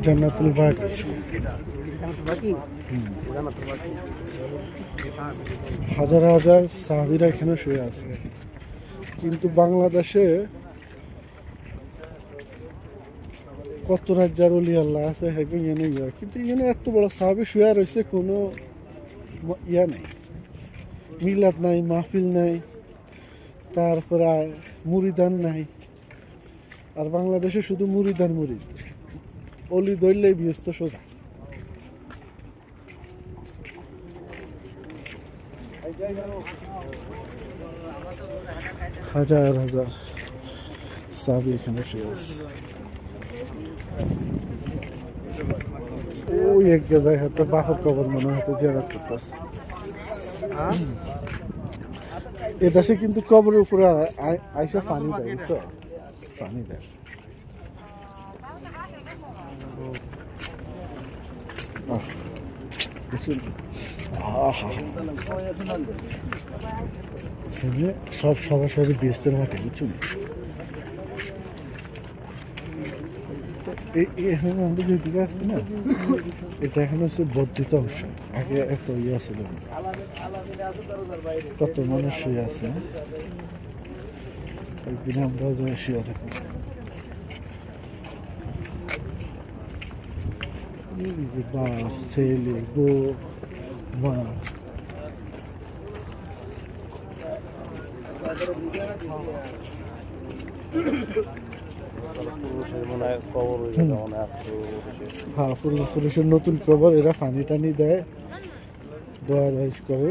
জান্নাতুল বাকি হাজার হাজার সাহাবীরা এখানে শুয়ে আছে। কিন্তু বাংলাদেশে কত রাজ্জার ওলি আল্লাহ আছে হেগে এনে ইয়া, কিন্তু এখানে এত বড় সাহাবী শুয়ে রয়েছে, কোনো ইয়া নেই, মিলাদ নাই, মাহফিল নাই, তারপরে মুরিদান নাই। আর বাংলাদেশে শুধু মুরিদান মুরিদ, অলি ধরলেই ব্যস্ত সোজা। হাজার হাজার সাহাবী এখানে শুয়ে আছে। ওই এক জায়গায় হয়তো বাপের কবর মনে হয়তো জিয়ারত করতেছে। এদেশে কিন্তু কবরের উপরে আইসা পানি দেয়, বুঝছো, পানি দেয়। সব সরাসরি বেস্তের মাঠে, বুঝছো। আমরা যেদিকে আসছি না, এটা এখন হচ্ছে বর্ধিত অংশ। আগে এত ইয়ে ছিল, কত মানুষ শুয়ে আছে। একদিন আমরা শুয়ে থাকবো। বাস, ছেলে, বউ, মা, হ্যাঁ, পুরুষের নতুন কবর। এরা পানি টানি দেয়, দোয়া দাইজ করে।